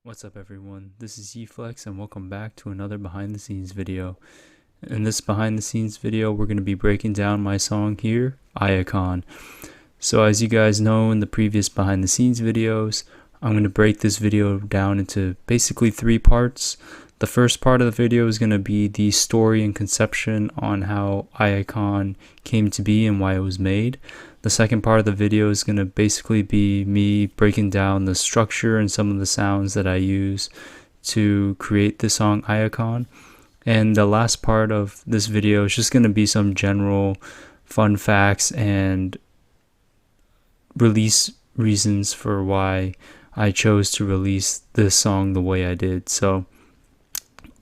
What's up everyone, this is Yeeflex and welcome back to another behind the scenes video. In this behind the scenes video we're going to be breaking down my song here, Iacon. So as you guys know in the previous behind the scenes videos, I'm going to break this video down into basically three parts. The first part of the video is going to be the story and conception on how Iacon came to be and why it was made. The second part of the video is going to basically be me breaking down the structure and some of the sounds that I use to create the song Iacon. And the last part of this video is just going to be some general fun facts and release reasons for why I chose to release this song the way I did. So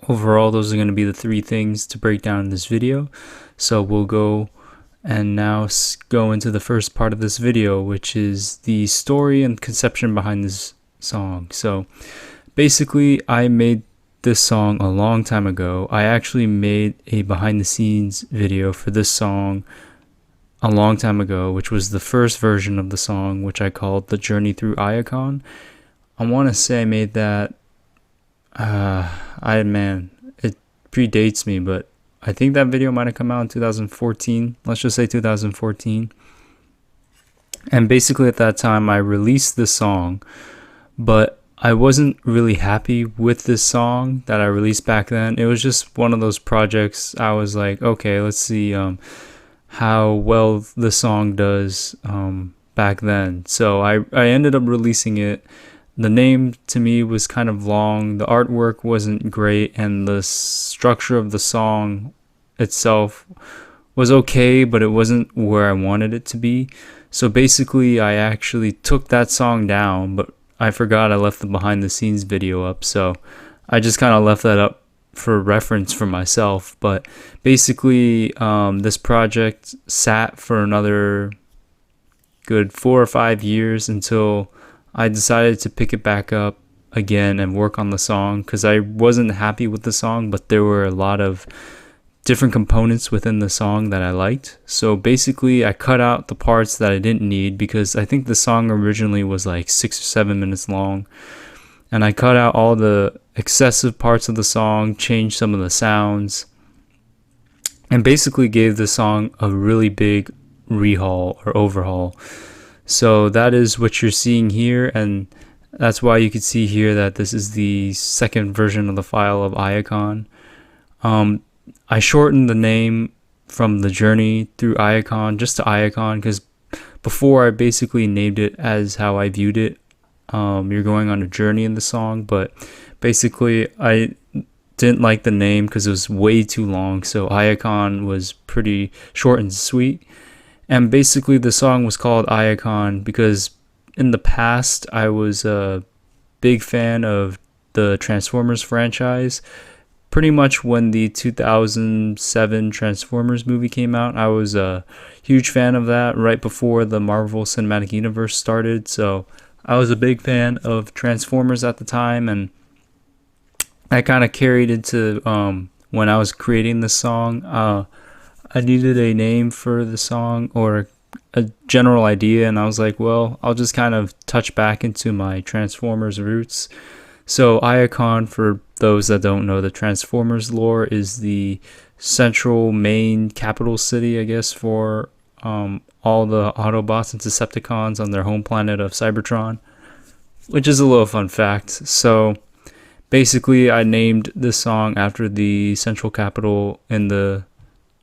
overall, those are going to be the three things to break down in this video. So we'll go and now go into the first part of this video, which is the story and conception behind this song. So basically I made this song a long time ago. I actually made a behind the scenes video for this song a long time ago, which was the first version of the song, which I called The Journey Through Iacon. I want to say I made that it predates me, but I think that video might have come out in 2014. Let's just say 2014. And basically at that time I released this song, but I wasn't really happy with this song that I released back then. It was just one of those projects. I was like, okay, let's see how well the song does back then. So I ended up releasing it. The name to me was kind of long, the artwork wasn't great, and the structure of the song itself was okay, but it wasn't where I wanted it to be. So basically I actually took that song down, but I forgot I left the behind the scenes video up, so I just kind of left that up for reference for myself. But basically this project sat for another good 4 or 5 years until I decided to pick it back up again and work on the song, because I wasn't happy with the song, but there were a lot of different components within the song that I liked. So basically I cut out the parts that I didn't need, because I think the song originally was like 6 or 7 minutes long, and I cut out all the excessive parts of the song, changed some of the sounds, and basically gave the song a really big rehaul or overhaul. So that is what you're seeing here, and that's why you can see here that this is the second version of the file of Iacon. I shortened the name from The Journey Through Iacon just to Iacon, because before I basically named it as how I viewed it. You're going on a journey in the song, but basically I didn't like the name because it was way too long, so Iacon was pretty short and sweet. And basically the song was called Iacon because in the past I was a big fan of the Transformers franchise. Pretty much when the 2007 Transformers movie came out, I was a huge fan of that right before the Marvel Cinematic Universe started. So I was a big fan of Transformers at the time, and I kind of carried into when I was creating this song. I needed a name for the song or a general idea, and I was like, well, I'll just kind of touch back into my Transformers roots. So Iacon, for those that don't know the Transformers lore, is the central main capital city, I guess, for all the Autobots and Decepticons on their home planet of Cybertron, which is a little fun fact. So basically I named this song after the central capital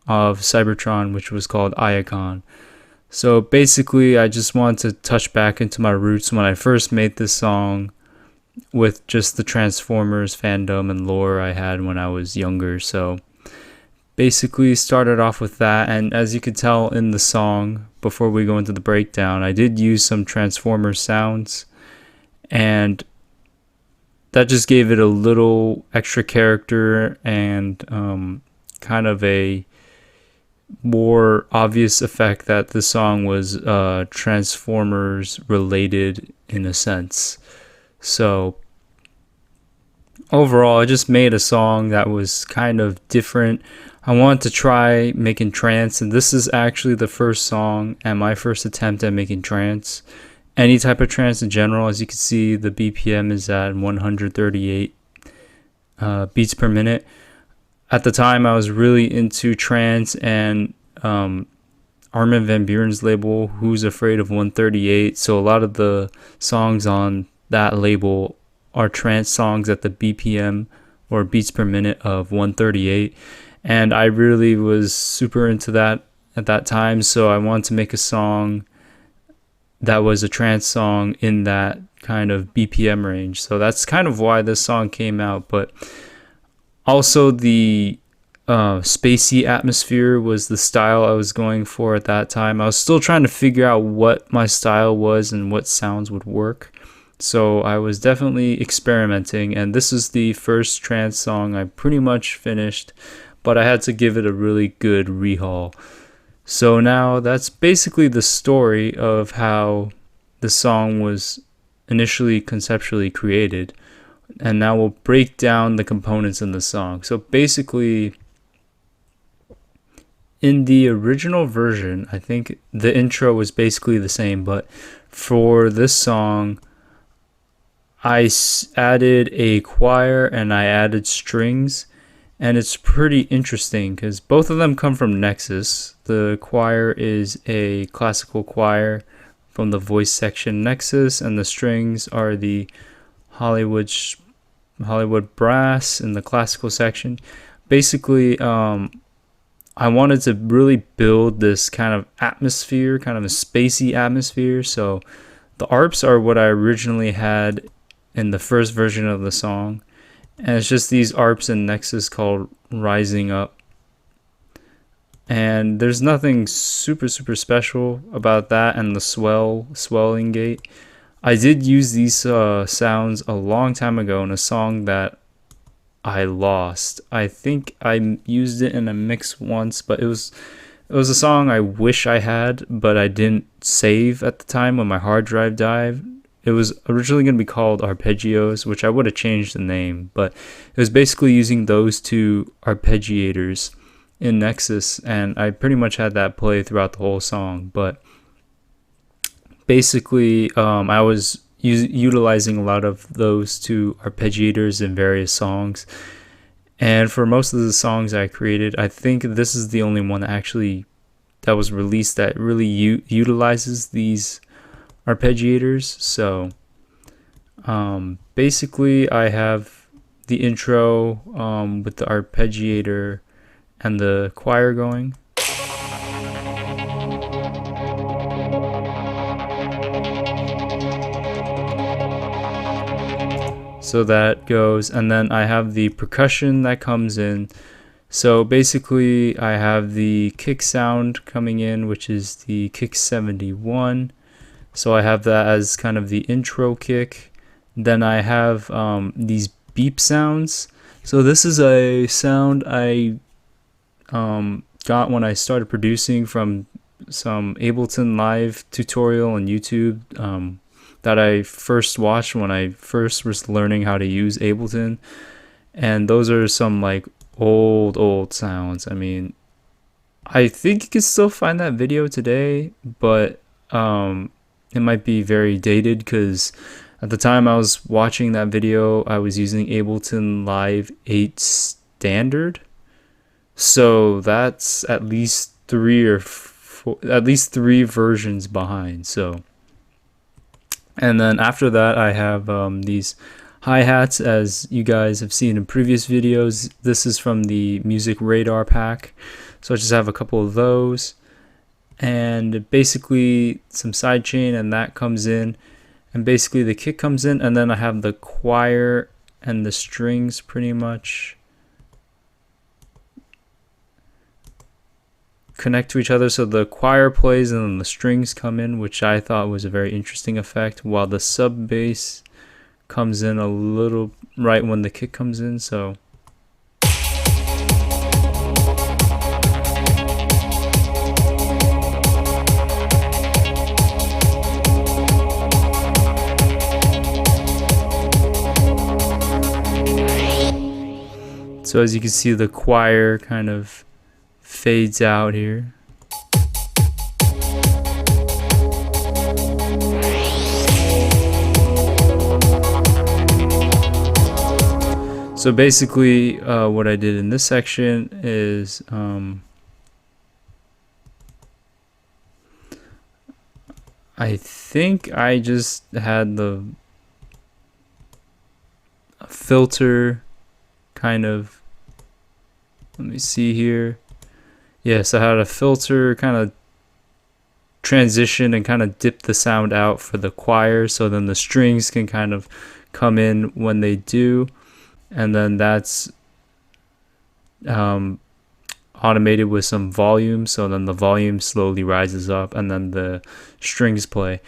of Cybertron, which was called Iacon. So basically I just wanted to touch back into my roots when I first made this song with just the Transformers fandom and lore I had when I was younger. So basically started off with that, and as you could tell in the song, before we go into the breakdown, I did use some Transformers sounds, and that just gave it a little extra character and kind of a more obvious effect that the song was Transformers related in a sense. So overall I just made a song that was kind of different. I wanted to try making trance, and this is actually the first song and my first attempt at making trance. any type of trance in general. As you can see, the BPM is at 138 beats per minute. At the time, I was really into trance, and Armin van Buuren's label, Who's Afraid of 138. So a lot of the songs on that label are trance songs at the BPM or beats per minute of 138. And I really was super into that at that time. So I wanted to make a song that was a trance song in that kind of BPM range. So that's kind of why this song came out. But also the spacey atmosphere was the style I was going for at that time. I was still trying to figure out what my style was and what sounds would work. So I was definitely experimenting, and this is the first trance song I pretty much finished, but I had to give it a really good rehaul. So now that's basically the story of how the song was initially conceptually created. And now we'll break down the components in the song. So basically, in the original version, I think the intro was basically the same, but for this song, I added a choir and I added strings, and it's pretty interesting because both of them come from Nexus. The choir is a classical choir from the voice section Nexus, and the strings are the Hollywood brass in the classical section. Basically, I wanted to really build this kind of atmosphere, kind of a spacey atmosphere. So the arps are what I originally had in the first version of the song. And it's just these arps in Nexus called Rising Up. And there's nothing super special about that and the swelling gate. I did use these sounds a long time ago in a song that I lost. I think I used it in a mix once, but it was a song I wish I had, but I didn't save at the time when my hard drive died. It was originally going to be called Arpeggios, which I would have changed the name, but it was basically using those two arpeggiators in Nexus, and I pretty much had that play throughout the whole song. But basically, I was utilizing a lot of those two arpeggiators in various songs, and for most of the songs I created, I think this is the only one that was released that really utilizes these arpeggiators. So basically I have the intro with the arpeggiator and the choir going. So that goes, and then I have the percussion that comes in. So basically I have the kick sound coming in, which is the kick 71. So I have that as kind of the intro kick. Then I have these beep sounds. So this is a sound I got when I started producing from some Ableton Live tutorial on YouTube that I first watched when I first was learning how to use Ableton. And those are some like old sounds. I mean, I think you can still find that video today, but it might be very dated because at the time I was watching that video, I was using Ableton Live 8 Standard. So that's at least three versions behind. So, and then after that, I have these hi-hats, as you guys have seen in previous videos. This is from the Music Radar pack. So I just have a couple of those, and basically some sidechain, and that comes in, and basically the kick comes in, and then I have the choir and the strings pretty much connect to each other. So the choir plays and then the strings come in, which I thought was a very interesting effect, while the sub bass comes in a little right when the kick comes in. So as you can see, the choir kind of fades out here. So basically, what I did in this section is I think I just had the filter kind of, let me see here. Yes, I had a filter kind of transition and kind of dip the sound out for the choir, so then the strings can kind of come in when they do, and then that's automated with some volume, so then the volume slowly rises up and then the strings play.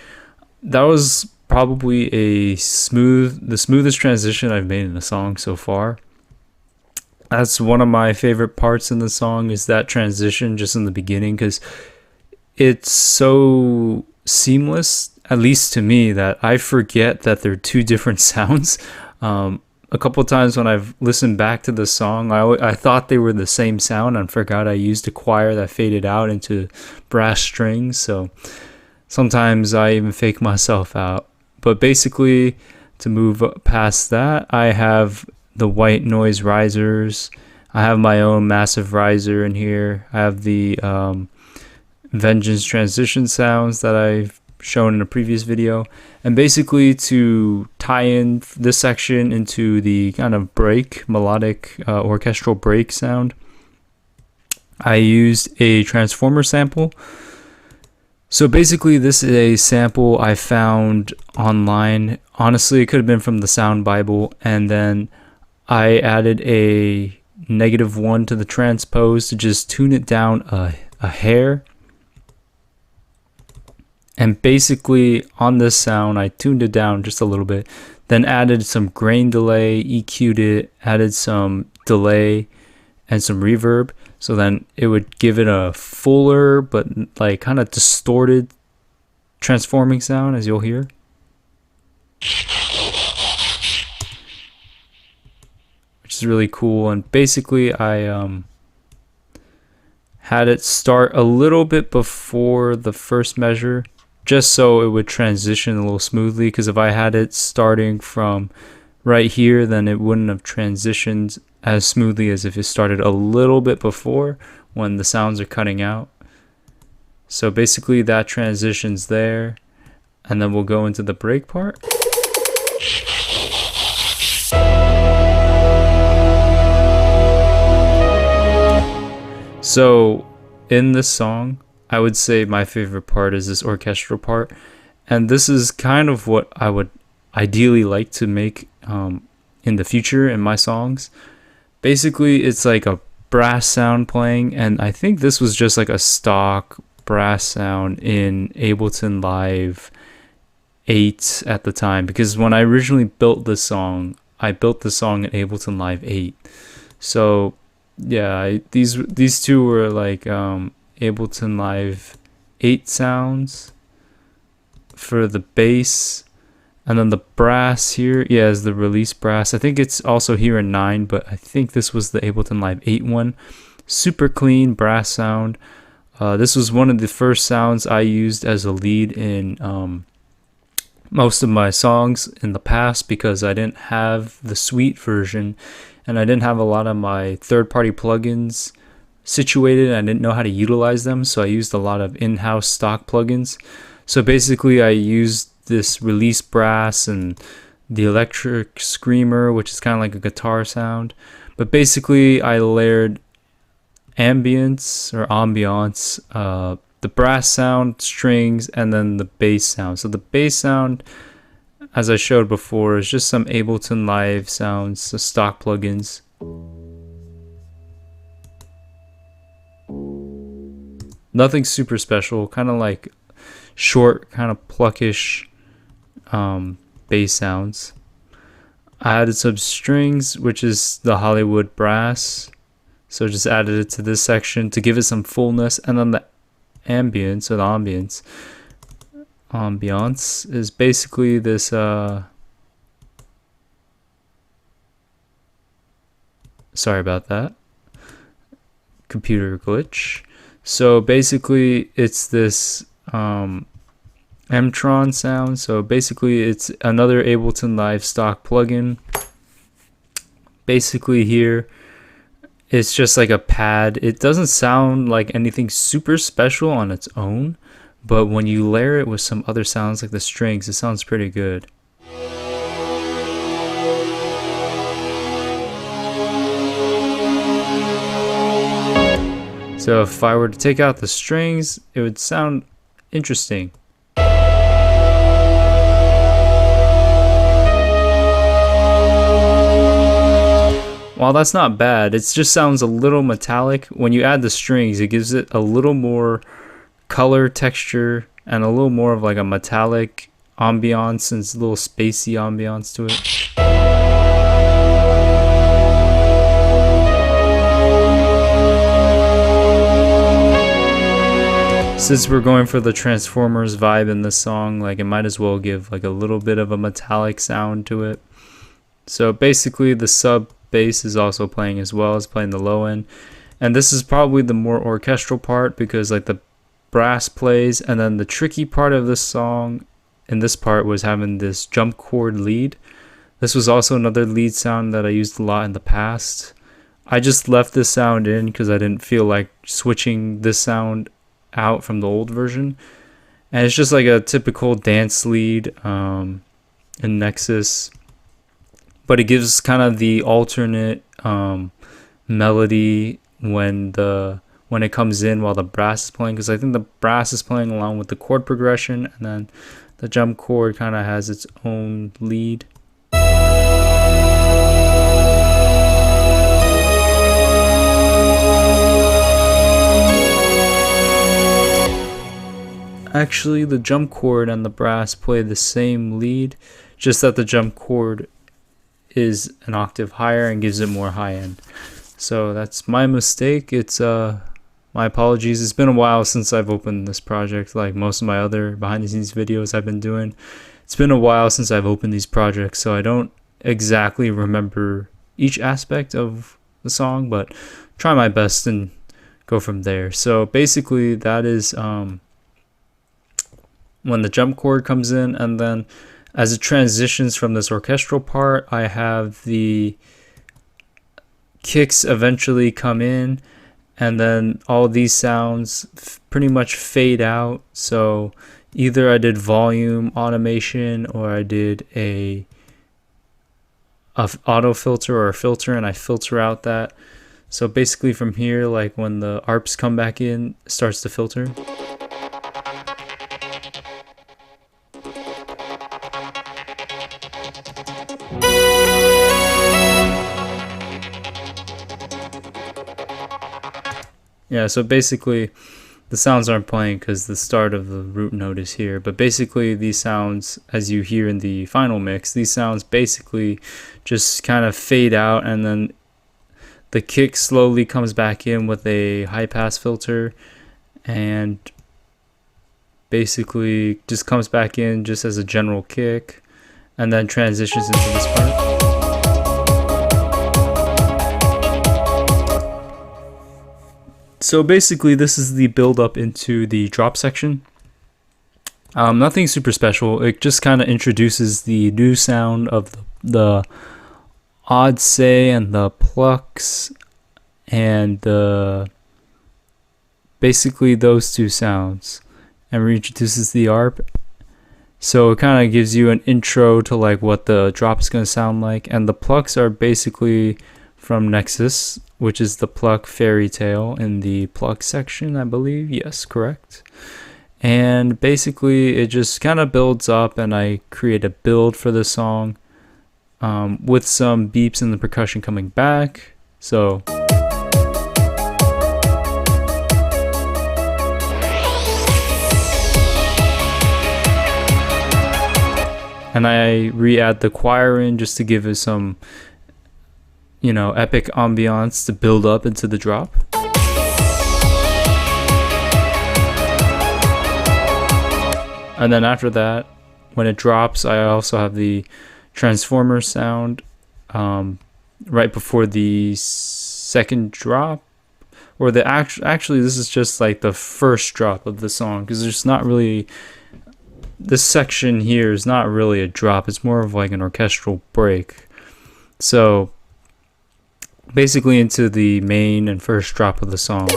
That was probably the smoothest transition I've made in a song so far. That's one of my favorite parts in the song, is that transition just in the beginning, because it's so seamless, at least to me, that I forget that they're two different sounds. A couple times when I've listened back to the song, I thought they were the same sound and forgot I used a choir that faded out into brass strings. So sometimes I even fake myself out. But basically, to move past that, I have the white noise risers. I have my own massive riser in here. I have the Vengeance transition sounds that I've shown in a previous video. And basically, to tie in this section into the kind of break, melodic orchestral break sound, I used a transformer sample. So basically, this is a sample I found online. Honestly, it could have been from the Sound Bible, and then I added a -1 to the transpose to just tune it down a hair. And basically, on this sound, I tuned it down just a little bit, then added some grain delay, EQ'd it, added some delay and some reverb, so then it would give it a fuller but like kind of distorted transforming sound, as you'll hear. Which is really cool. And basically, I had it start a little bit before the first measure, just so it would transition a little smoothly, because if I had it starting from right here, then it wouldn't have transitioned as smoothly as if it started a little bit before when the sounds are cutting out. So basically that transition's there, and then we'll go into the break part. So in this song, I would say my favorite part is this orchestral part, and this is kind of what I would ideally like to make in the future in my songs. Basically, it's like a brass sound playing, and I think this was just like a stock brass sound in Ableton Live 8 at the time, because when I originally built this song, I built the song in Ableton Live 8. So yeah, these two were like Ableton Live 8 sounds for the bass, and then the brass here, yeah, is the release brass. I think it's also here in 9, but I think this was the Ableton Live 8 one. Super clean brass sound. This was one of the first sounds I used as a lead in most of my songs in the past, because I didn't have the Suite version, and I didn't have a lot of my third-party plugins situated. I didn't know how to utilize them, so I used a lot of in-house stock plugins. So basically, I used this release brass and the electric screamer, which is kind of like a guitar sound. But basically, I layered Ambiance, the brass sound, strings, and then the bass sound. So the bass sound, as I showed before, is just some Ableton Live sounds, so stock plugins. Nothing super special, kind of like short, kind of pluckish bass sounds. I added some strings, which is the Hollywood brass, so just added it to this section to give it some fullness. And then the ambience, or the ambiance is basically this sorry about that, computer glitch. So basically it's this Mtron sound. So basically it's another Ableton Live stock plugin. basically here it's just like a pad. It doesn't sound like anything super special on its own, but when you layer it with some other sounds like the strings, it sounds pretty good. So if I were to take out the strings, it would sound interesting. While that's not bad, it just sounds a little metallic. When you add the strings, it gives it a little more color, texture, and a little more of like a metallic ambiance and a little spacey ambiance to it. Since we're going for the Transformers vibe in this song, like it might as well give like a little bit of a metallic sound to it. So basically the sub bass is also playing as well as playing the low end, and this is probably the more orchestral part because like the brass plays, and then the tricky part of this song in this part was having this jump chord lead. This was also another lead sound that I used a lot in the past. I just left this sound in because I didn't feel like switching this sound out from the old version, and it's just like a typical dance lead in Nexus, but it gives kind of the alternate melody when it comes in while the brass is playing, because I think the brass is playing along with the chord progression, and then the jump chord kind of has its own lead. Actually, the jump chord and the brass play the same lead, just that the jump chord is an octave higher and gives it more high end. So that's my mistake. It's my apologies. It's been a while since I've opened this project, like most of my other behind the scenes videos I've been doing. It's been a while since I've opened these projects, so I don't exactly remember each aspect of the song, but try my best and go from there. So basically that is when the jump chord comes in, and then as it transitions from this orchestral part, I have the kicks eventually come in, and then all these sounds pretty much fade out. So either I did volume automation or I did a auto filter or a filter, and I filter out that. So basically from here, like when the arps come back in, it starts to filter. Yeah, so basically the sounds aren't playing because the start of the root note is here, but basically these sounds, as you hear in the final mix, these sounds basically just kind of fade out, and then the kick slowly comes back in with a high pass filter, and basically just comes back in just as a general kick, and then transitions into this part. So basically this is the build up into the drop section. Nothing super special. It just kind of introduces the new sound of the odd say and the plucks, and basically those two sounds, and reintroduces the arp. So it kind of gives you an intro to like what the drop is going to sound like, and the plucks are basically from Nexus, which is the pluck fairy tale in the pluck section, I believe. Yes, correct. And basically it just kind of builds up, and I create a build for the song with some beeps in the percussion coming back. So and I re-add the choir in just to give it some, you know, epic ambiance to build up into the drop. And then after that, when it drops, I also have the transformer sound right before the second drop, or the actually this is just like the first drop of the song, because there's not really, this section here is not really a drop, it's more of like an orchestral break. So basically into the main and first drop of the song.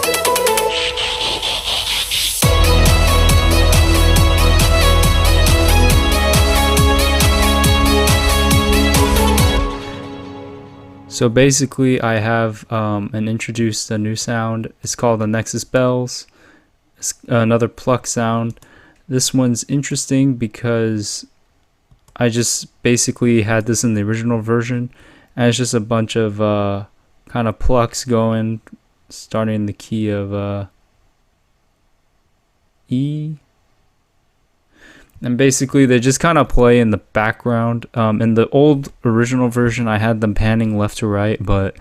So basically I have introduced a new sound. It's called the Nexus Bells. It's another pluck sound. This one's interesting because I just basically had this in the original version, and it's just a bunch of kind of plucks going, starting in the key of E. And basically they just kind of play in the background. In the old original version I had them panning left to right, but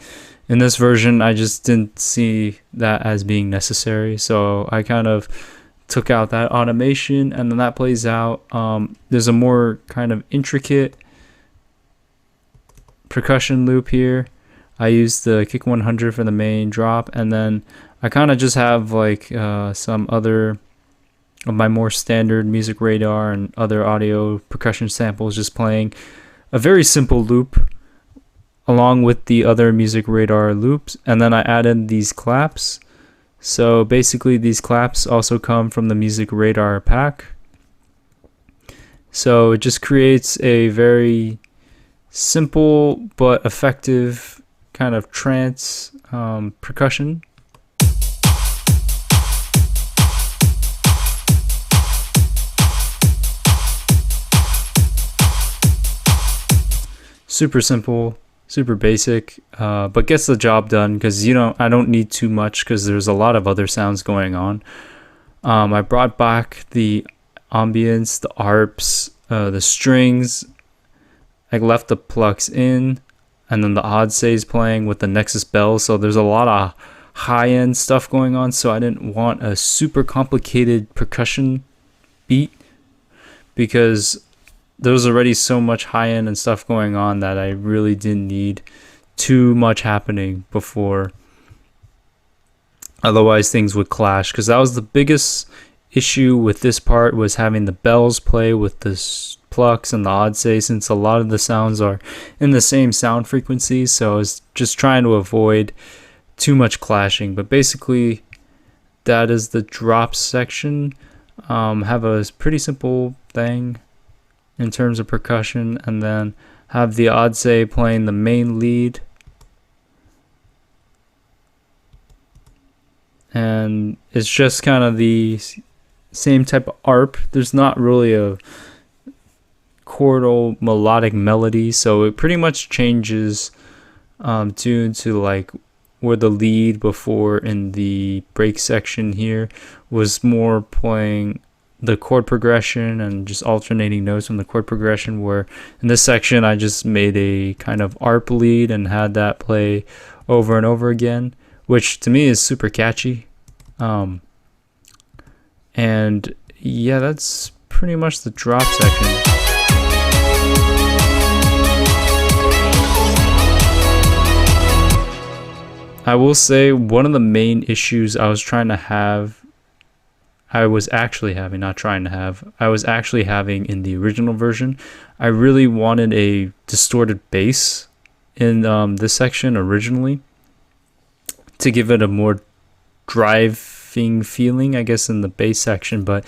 in this version I just didn't see that as being necessary, so I kind of took out that automation, and then that plays out. There's a more kind of intricate percussion loop here. I used the kick 100 for the main drop, and then I kind of just have like some other of my more standard music radar and other audio percussion samples just playing a very simple loop along with the other music radar loops, and then I added these claps. So basically these claps also come from the music radar pack, so it just creates a very simple but effective kind of trance percussion. Super simple, super basic, but gets the job done because I don't need too much because there's a lot of other sounds going on. I brought back the ambience, the arps, the strings. I left the plucks in, and then the odd says playing with the Nexus Bells. So there's a lot of high-end stuff going on, so I didn't want a super complicated percussion beat because there was already so much high-end and stuff going on that I really didn't need too much happening before. Otherwise things would clash, because that was the biggest issue with this part, was having the bells play with the plucks and the odd say, since a lot of the sounds are in the same sound frequency. So I was just trying to avoid too much clashing. But basically that is the drop section. Have a pretty simple thing in terms of percussion, and then have the odd say playing the main lead, and it's just kind of the same type of arp. There's not really a chordal melodic melody, so it pretty much changes tune to like where the lead before in the break section here was more playing the chord progression and just alternating notes from the chord progression, where in this section I just made a kind of arp lead and had that play over and over again, which to me is super catchy. And yeah, that's pretty much the drop section. I will say one of the main issues I was actually having in the original version, I really wanted a distorted bass in this section originally to give it a more driving feeling, I guess, in the bass section. But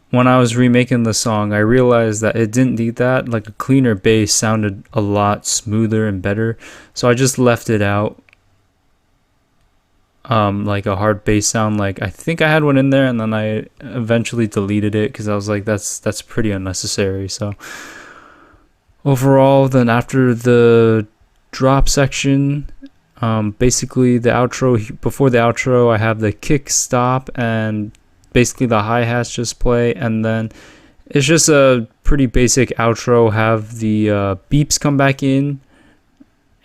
when I was remaking the song, I realized that it didn't need that. Like a cleaner bass sounded a lot smoother and better, so I just left it out. Like a hard bass sound, like I think I had one in there, and then I eventually deleted it because I was like, that's pretty unnecessary. So overall, then after the drop section, basically the outro, before the outro I have the kick stop, and basically the hi-hats just play, and then it's just a pretty basic outro. Have the beeps come back in,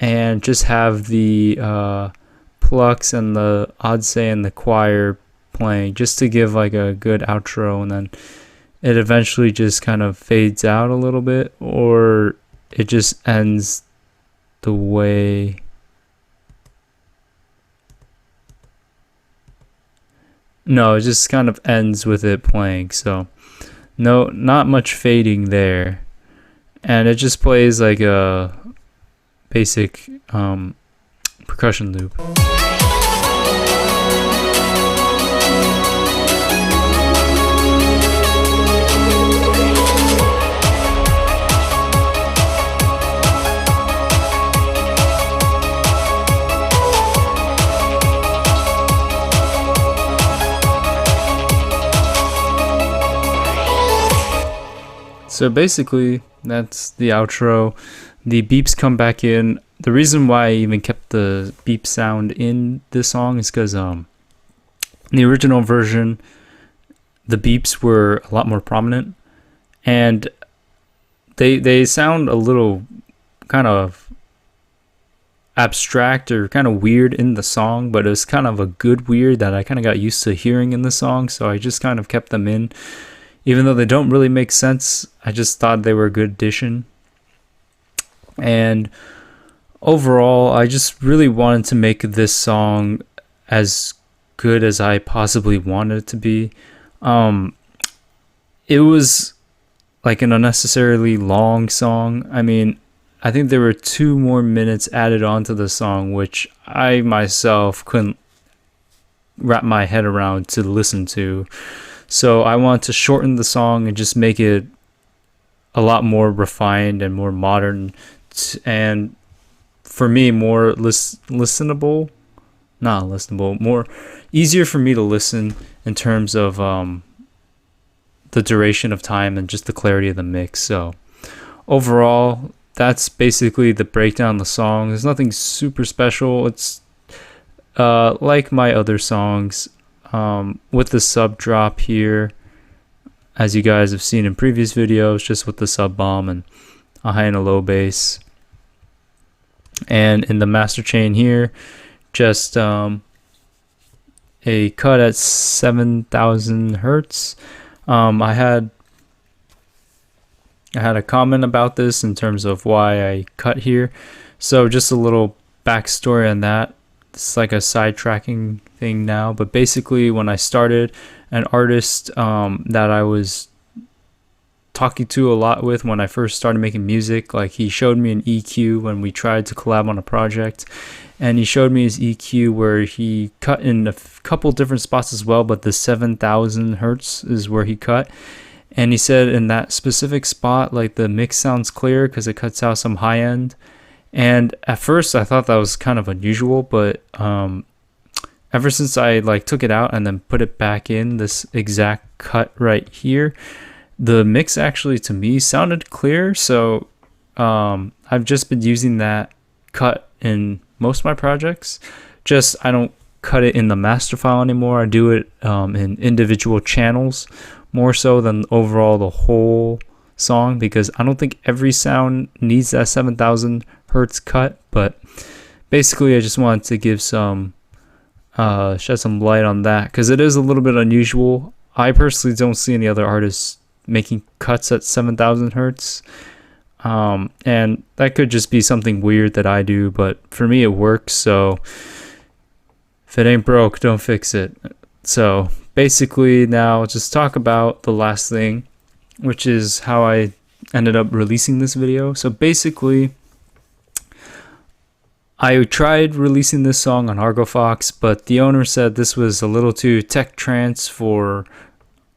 and just have the plucks and the odd say and the choir playing, just to give like a good outro, and then it eventually just kind of fades out a little bit, or it just ends the way it just kind of ends with it playing. So no, not much fading there, and it just plays like a basic percussion loop. So basically, that's the outro. The beeps come back in. The reason why I even kept the beep sound in this song is because in the original version, the beeps were a lot more prominent, and they sound a little kind of abstract or kind of weird in the song, but it was kind of a good weird that I kind of got used to hearing in the song, so I just kind of kept them in. Even though they don't really make sense, I just thought they were a good addition. And overall, I just really wanted to make this song as good as I possibly wanted it to be. It was like an unnecessarily long song. I mean, I think there were 2 more minutes added onto the song, which I myself couldn't wrap my head around to listen to. So I want to shorten the song and just make it a lot more refined and more modern, and for me more listenable, not listenable, more easier for me to listen in terms of the duration of time and just the clarity of the mix. So overall, that's basically the breakdown of the song. There's nothing super special. It's like my other songs. With the sub drop here, as you guys have seen in previous videos, just with the sub bomb and a high and a low bass. And in the master chain here, just a cut at 7,000 hertz. I had a comment about this in terms of why I cut here, so just a little backstory on that. It's like a sidetracking thing now, but basically when I started, an artist that I was talking to a lot with when I first started making music, like he showed me an EQ when we tried to collab on a project, and he showed me his EQ where he cut in a couple different spots as well, but the 7,000 hertz is where he cut. And he said in that specific spot, like the mix sounds clear because it cuts out some high end. And at first I thought that was kind of unusual, but ever since I like took it out and then put it back in this exact cut right here, the mix actually to me sounded clear. So I've just been using that cut in most of my projects. Just I don't cut it in the master file anymore. I do it in individual channels more so than overall the whole song, because I don't think every sound needs that 7,000 hertz cut. But basically I just wanted to give some shed some light on that, because it is a little bit unusual. I personally don't see any other artists making cuts at 7,000 hertz, and that could just be something weird that I do, but for me it works. So if it ain't broke, don't fix it. So basically now just talk about the last thing, which is how I ended up releasing this video. So basically I tried releasing this song on Argo Fox, but the owner said this was a little too tech trance for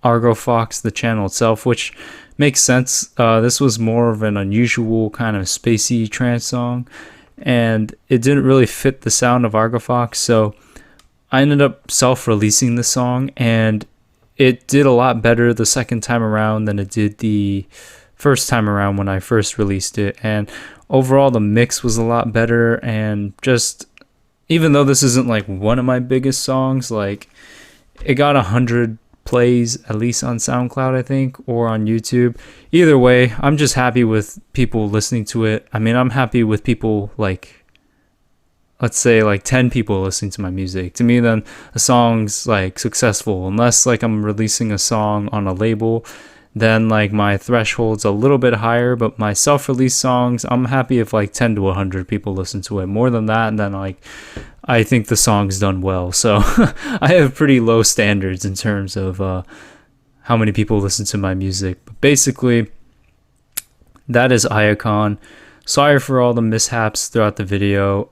Argo Fox, the channel itself, which makes sense. This was more of an unusual kind of spacey trance song, and it didn't really fit the sound of Argo Fox. So I ended up self-releasing the song, and it did a lot better the second time around than it did the first time around when I first released it. And overall the mix was a lot better, and just even though this isn't like one of my biggest songs, like it got 100 plays at least on SoundCloud, I think, or on YouTube. Either way, I'm just happy with people listening to it. I mean, I'm happy with people, like, let's say like 10 people listening to my music. To me, then a song's like successful. Unless like I'm releasing a song on a label, then like my threshold's a little bit higher. But my self-release songs, I'm happy if like 10 to 100 people listen to it. More than that, and then like I think the song's done well. So I have pretty low standards in terms of how many people listen to my music. But basically, that is Iacon. Sorry for all the mishaps throughout the video.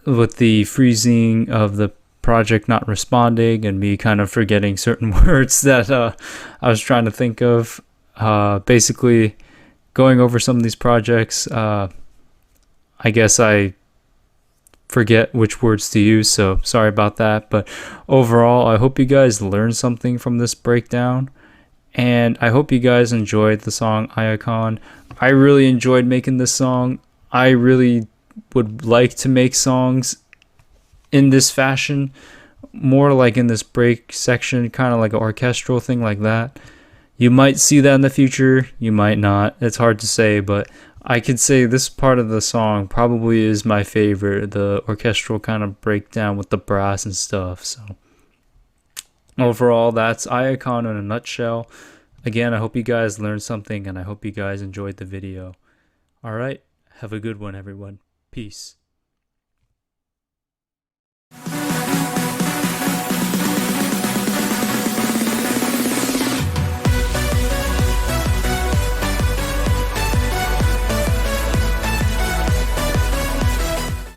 with the freezing of the project not responding and me kind of forgetting certain words that I was trying to think of. Basically, going over some of these projects, I guess I forget which words to use, so sorry about that. But overall, I hope you guys learned something from this breakdown, and I hope you guys enjoyed the song Iacon. I really enjoyed making this song. I really would like to make songs in this fashion, more like in this break section, kind of like an orchestral thing like that. You might see that in the future, you might not. It's hard to say, but I could say this part of the song probably is my favorite, the orchestral kind of breakdown with the brass and stuff. So overall, that's Iacon in a nutshell. Again, I hope you guys learned something, and I hope you guys enjoyed the video. Alright, have a good one, everyone. Peace.